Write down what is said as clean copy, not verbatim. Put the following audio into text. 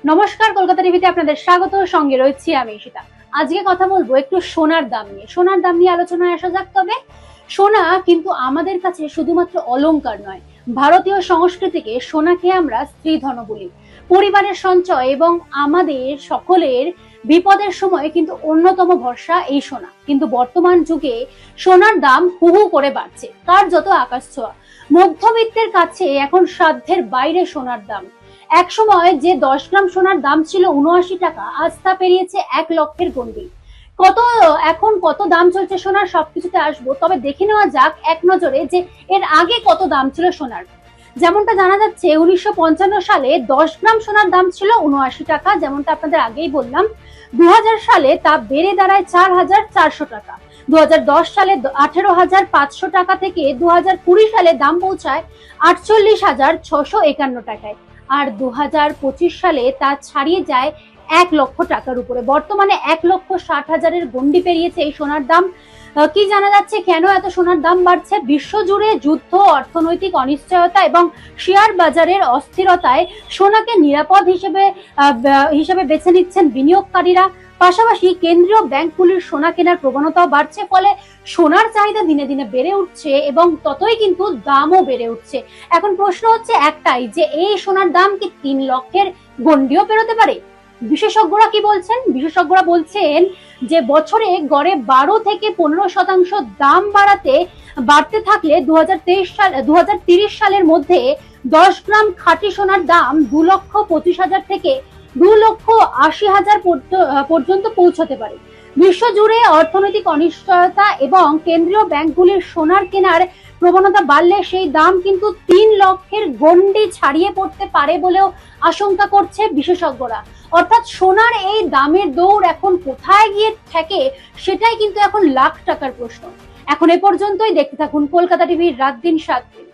নমস্কার, কলকাতা টিভিতে আপনাদের স্বাগত। সঙ্গে রয়েছি আমি ঈশিতা। আজকে কথা বলবো একটু সোনার দাম নিয়ে। সোনার দাম নিয়ে আলোচনায় আসা যাক। তবে সোনা কিন্তু আমাদের কাছে শুধুমাত্র অলংকার নয়, ভারতীয় সংস্কৃতিকে সোনাকে আমরা স্ত্রীধন বলি। পরিবারের সঞ্চয় এবং আমাদের সকলের বিপদের সময় কিন্তু অন্যতম ভরসা এই সোনা। কিন্তু বর্তমান যুগে সোনার দাম হু হু করে বাড়ছে, তার যত আকাশ ছোঁয়া। মধ্যবিত্তের কাছে এখন সাধ্যের বাইরে সোনার দাম। এক সময় যে 10 গ্রাম সোনার দাম ছিল 79 টাকা, আজ তা পেরিয়েছে 1 লক্ষের গণ্ডি। এখন কত দাম চলছে সোনার, সবকিছুতে আসবো। তবে দেখে নেওয়া যাক এক নজরে যে এর আগে কত দাম ছিল সোনার। যেমনটা জানা যাচ্ছে 1955 সালে 10 গ্রাম সোনার দাম ছিল 79 টাকা, যেমনটা আপনাদের আগেই বললাম। 2000 সালে তা বেড়ে দাঁড়ায় 4400 টাকা। 2010 সালে 18,500 টাকা থেকে 2020 সালে দাম পৌঁছায় 48,651 টাকায়। আর 2025 সালে তা ছাড়িয়ে যায় 1 লক্ষ টাকার উপরে। বর্তমানে 1,60,000-এর গণ্ডি পেরিয়েছে এই সোনার দাম। কি জানা যাচ্ছে কেন এত সোনার দাম বাড়ছে? বিশ্বজুড়ে যুদ্ধ, অর্থনৈতিক অনিশ্চয়তা এবং শেয়ার বাজারের অস্থিরতায় সোনাকে নিরাপদ হিসেবে বেছে নিচ্ছেন বিনিয়োগকারীরা। পাশাপাশি কেন্দ্রীয় ব্যাংকগুলির সোনা কেনার প্রবণতাও বাড়ছে, ফলে সোনার চাহিদা দিনে দিনে বেড়ে উঠছে এবং ততই কিন্তু দামও বেড়ে উঠছে। এখন প্রশ্ন হচ্ছে একটাই, যে এই সোনার দাম কি 3 লক্ষের গণ্ডিও পেরোতে পারে? বিশেষজ্ঞরা কি বলছেন? বিশেষজ্ঞরা বলছেন যে বছরে গড়ে 12 থেকে 15% দাম বাড়তে থাকলে 2030 সালের মধ্যে 10 গ্রাম খাঁটি সোনার দাম 2,25,000 থেকে 2,80,000 পর্যন্ত পৌঁছতে পারে। বিশ্বজুড়ে অর্থনৈতিক অনিশ্চয়তা এবং কেন্দ্রীয় ব্যাংকগুলির সোনার কেনার প্রবণতা বাড়লে সেই দাম কিন্তু 3 লক্ষের গণ্ডি ছাড়িয়ে পড়তে পারে বলেও আশঙ্কা করছে বিশেষজ্ঞরা। অর্থাৎ সোনার এই দামের দৌড় এখন কোথায় গিয়ে ঠেকে, সেটাই কিন্তু এখন লাখ টাকার প্রশ্ন। এখন এ পর্যন্তই। দেখতে থাকুন কলকাতা টিভির রাত দিন 7 দিন।